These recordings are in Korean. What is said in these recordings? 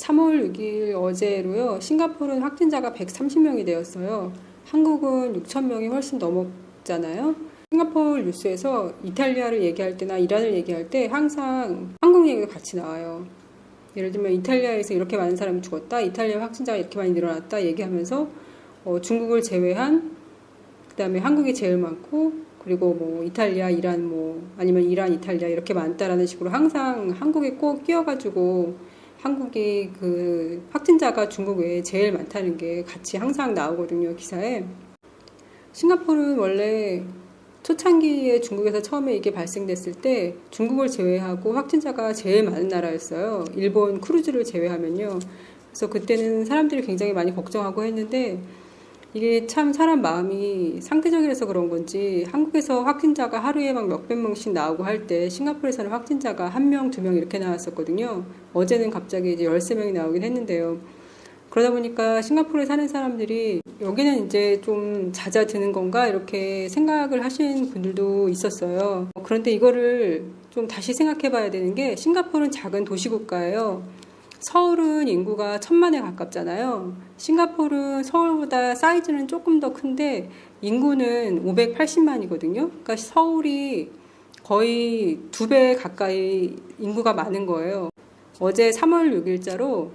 3월 6일 어제로요. 싱가포르는 확진자가 130명이 되었어요. 한국은 6,000명이 훨씬 넘었잖아요. 싱가포르 뉴스에서 이탈리아를 얘기할 때나 이란을 얘기할 때 항상 한국 얘기가 같이 나와요. 예를 들면 이탈리아에서 이렇게 많은 사람이 죽었다, 이탈리아 확진자가 이렇게 많이 늘어났다 얘기하면서 중국을 제외한 그 다음에 한국이 제일 많고 그리고 뭐 이탈리아, 이란 아니면 이란, 이탈리아 이렇게 많다라는 식으로 항상 한국에 꼭 끼워가지고 한국이 그 확진자가 중국 외에 제일 많다는 게 같이 항상 나오거든요, 기사에. 싱가포르는 원래 초창기에 중국에서 처음에 이게 발생됐을 때 중국을 제외하고 확진자가 제일 많은 나라였어요. 일본 크루즈를 제외하면요. 그래서 그때는 사람들이 굉장히 많이 걱정하고 했는데 이게 참 사람 마음이 상대적이라서 그런 건지 한국에서 확진자가 하루에 막 몇백 명씩 나오고 할 때 싱가포르에서는 확진자가 1명, 2명 이렇게 나왔었거든요. 어제는 갑자기 이제 13명이 나오긴 했는데요. 그러다 보니까 싱가포르에 사는 사람들이 여기는 이제 좀 잦아드는 건가 이렇게 생각을 하시는 분들도 있었어요. 그런데 이거를 좀 다시 생각해 봐야 되는 게 싱가포르는 작은 도시국가예요. 서울은 인구가 1,000만에 가깝잖아요. 싱가포르는 서울보다 사이즈는 조금 더 큰데 인구는 580만이거든요. 그러니까 서울이 거의 2배 가까이 인구가 많은 거예요. 어제 3월 6일자로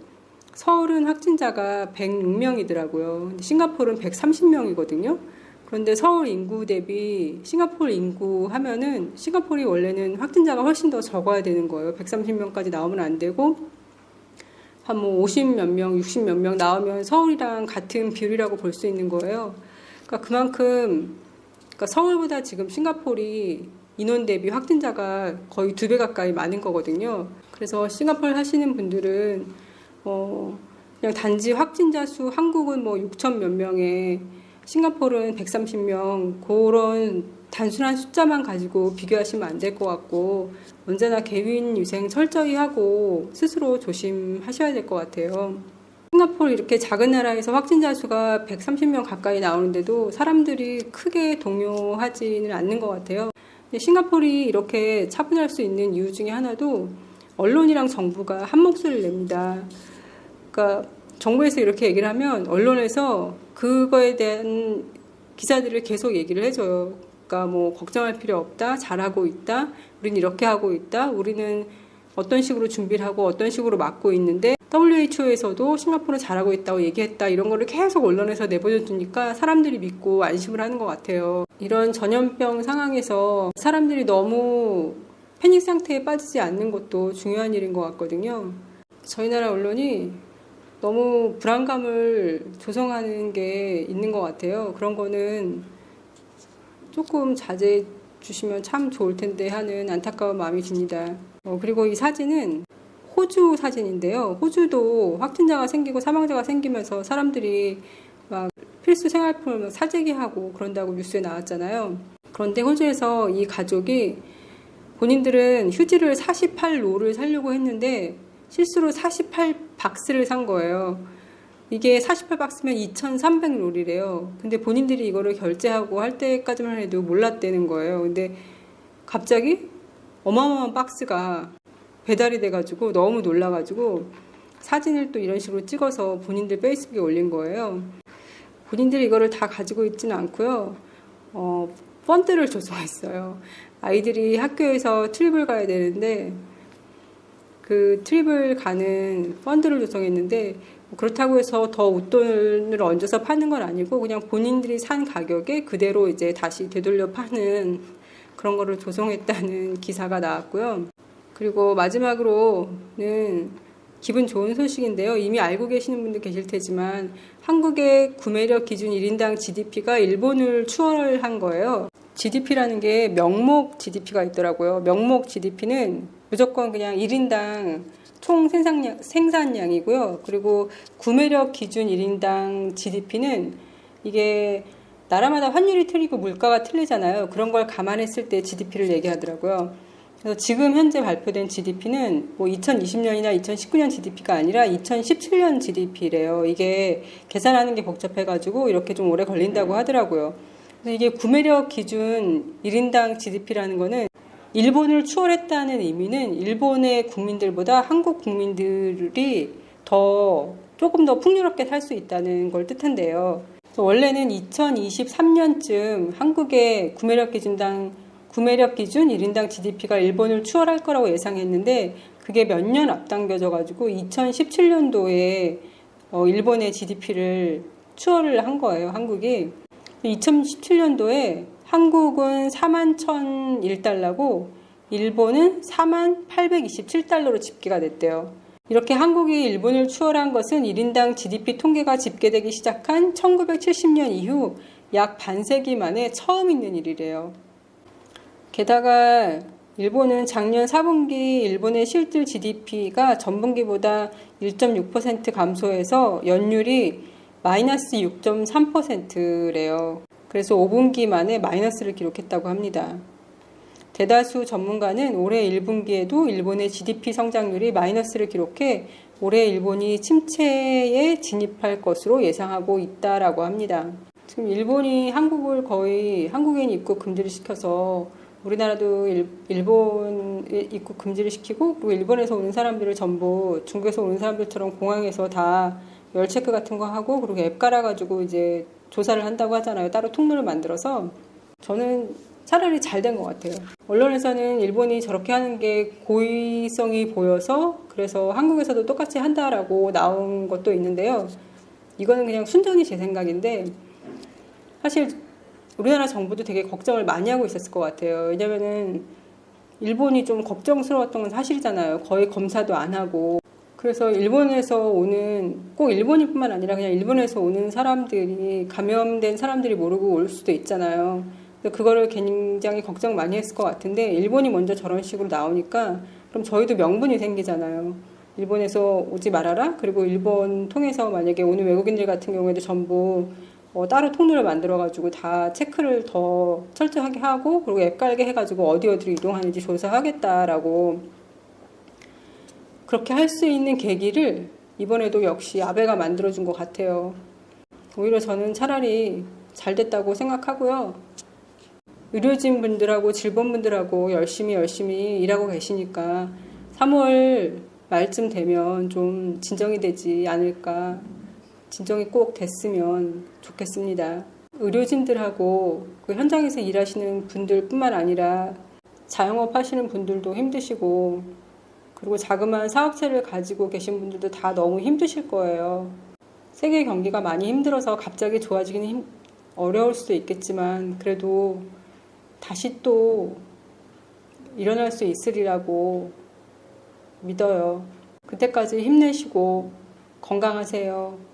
서울은 확진자가 106명이더라고요. 근데 싱가포르는 130명이거든요. 그런데 서울 인구 대비 싱가포르 인구 하면은 싱가포르이 원래는 확진자가 훨씬 더 적어야 되는 거예요. 130명까지 나오면 안 되고 한 50몇 명, 60 몇 명 나오면 서울이랑 같은 비율이라고 볼 수 있는 거예요. 그러니까 그만큼 서울보다 지금 싱가포르이 인원 대비 확진자가 거의 2배 가까이 많은 거거든요. 그래서 싱가포르 하시는 분들은 그냥 단지 확진자 수 한국은 6천 몇 명에 싱가포르는 130명 그런 단순한 숫자만 가지고 비교하시면 안 될 것 같고 언제나 개인 위생 철저히 하고 스스로 조심하셔야 될 것 같아요. 싱가포르 이렇게 작은 나라에서 확진자 수가 130명 가까이 나오는데도 사람들이 크게 동요하지는 않는 것 같아요. 근데 싱가포르이 이렇게 차분할 수 있는 이유 중에 하나도 언론이랑 정부가 한 목소리를 냅니다. 그러니까 정부에서 이렇게 얘기를 하면 언론에서 그거에 대한 기사들을 계속 얘기를 해줘요. 그러니까 걱정할 필요 없다, 잘하고 있다, 우리는 이렇게 하고 있다, 우리는 어떤 식으로 준비를 하고 어떤 식으로 막고 있는데 WHO에서도 싱가포르는 잘하고 있다고 얘기했다 이런 거를 계속 언론에서 내보여주니까 사람들이 믿고 안심을 하는 것 같아요. 이런 전염병 상황에서 사람들이 너무 패닉 상태에 빠지지 않는 것도 중요한 일인 것 같거든요. 저희 나라 언론이 너무 불안감을 조성하는 게 있는 것 같아요. 그런 거는 조금 자제해 주시면 참 좋을 텐데 하는 안타까운 마음이 듭니다. 그리고 이 사진은 호주 사진인데요. 호주도 확진자가 생기고 사망자가 생기면서 사람들이 막 필수 생활품을 사재기하고 그런다고 뉴스에 나왔잖아요. 그런데 호주에서 이 가족이 본인들은 휴지를 48롤을 사려고 했는데 실수로 48박스를 산 거예요. 이게 48박스면 2,300롤이래요. 근데 본인들이 이거를 결제하고 할 때까지만 해도 몰랐다는 거예요. 근데 갑자기 어마어마한 박스가 배달이 돼가지고 너무 놀라가지고 사진을 또 이런 식으로 찍어서 본인들 페이스북에 올린 거예요. 본인들이 이거를 다 가지고 있지는 않고요. 펀드를 조성했어요. 아이들이 학교에서 트립을 가야 되는데 그 트립을 가는 펀드를 조성했는데 그렇다고 해서 더 웃돈을 얹어서 파는 건 아니고 그냥 본인들이 산 가격에 그대로 이제 다시 되돌려 파는 그런 거를 조성했다는 기사가 나왔고요. 그리고 마지막으로는 기분 좋은 소식인데요. 이미 알고 계시는 분들 계실 테지만 한국의 구매력 기준 1인당 GDP가 일본을 추월한 거예요. GDP라는 게 명목 GDP가 있더라고요. 명목 GDP는 무조건 그냥 1인당 총 생산량이고요. 그리고 구매력 기준 1인당 GDP는 이게 나라마다 환율이 틀리고 물가가 틀리잖아요. 그런 걸 감안했을 때 GDP를 얘기하더라고요. 그래서 지금 현재 발표된 GDP는 2020년이나 2019년 GDP가 아니라 2017년 GDP래요. 이게 계산하는 게 복잡해가지고 이렇게 좀 오래 걸린다고 하더라고요. 그래서 이게 구매력 기준 1인당 GDP라는 거는 일본을 추월했다는 의미는 일본의 국민들보다 한국 국민들이 조금 더 풍요롭게 살 수 있다는 걸 뜻한데요. 그래서 원래는 2023년쯤 한국의 구매력 기준 1인당 GDP가 일본을 추월할 거라고 예상했는데 그게 몇 년 앞당겨져 가지고 2017년도에 일본의 GDP를 추월을 한 거예요, 한국이. 2017년도에 한국은 41,001달러고 일본은 48,827달러로 집계가 됐대요. 이렇게 한국이 일본을 추월한 것은 1인당 GDP 통계가 집계되기 시작한 1970년 이후 약 반세기 만에 처음 있는 일이래요. 게다가 일본은 작년 4분기 일본의 실질 GDP가 전분기보다 1.6% 감소해서 연율이 마이너스 6.3%래요. 그래서 5분기 만에 마이너스를 기록했다고 합니다. 대다수 전문가는 올해 1분기에도 일본의 GDP 성장률이 마이너스를 기록해 올해 일본이 침체에 진입할 것으로 예상하고 있다라고 합니다. 지금 일본이 한국을 거의 한국인 입국 금지를 시켜서 우리나라도 일본 입국 금지를 시키고 그리고 일본에서 오는 사람들을 전부 중국에서 오는 사람들처럼 공항에서 다 열체크 같은 거 하고 그리고 앱 깔아가지고 이제 조사를 한다고 하잖아요. 따로 통로를 만들어서. 저는 차라리 잘 된 것 같아요. 언론에서는 일본이 저렇게 하는 게 고의성이 보여서 그래서 한국에서도 똑같이 한다라고 나온 것도 있는데요. 이거는 그냥 순전히 제 생각인데 사실 우리나라 정부도 되게 걱정을 많이 하고 있었을 것 같아요. 왜냐면은 일본이 좀 걱정스러웠던 건 사실이잖아요. 거의 검사도 안 하고. 그래서 일본에서 오는, 꼭 일본인뿐만 아니라 그냥 일본에서 오는 사람들이 감염된 사람들이 모르고 올 수도 있잖아요. 그거를 굉장히 걱정 많이 했을 것 같은데 일본이 먼저 저런 식으로 나오니까 그럼 저희도 명분이 생기잖아요. 일본에서 오지 말아라. 그리고 일본 통해서 만약에 오는 외국인들 같은 경우에도 전부 따로 통로를 만들어가지고 다 체크를 더 철저하게 하고 그리고 앱 깔게 해가지고 어디로 이동하는지 조사하겠다라고 그렇게 할 수 있는 계기를 이번에도 역시 아베가 만들어준 것 같아요. 오히려 저는 차라리 잘 됐다고 생각하고요. 의료진 분들하고 질본분들하고 열심히 일하고 계시니까 3월 말쯤 되면 좀 진정이 되지 않을까. 진정이 꼭 됐으면 좋겠습니다. 의료진들하고 그 현장에서 일하시는 분들뿐만 아니라 자영업 하시는 분들도 힘드시고 그리고 자그마한 사업체를 가지고 계신 분들도 다 너무 힘드실 거예요. 세계 경기가 많이 힘들어서 갑자기 좋아지기는 어려울 수도 있겠지만 그래도 다시 또 일어날 수 있으리라고 믿어요. 그때까지 힘내시고 건강하세요.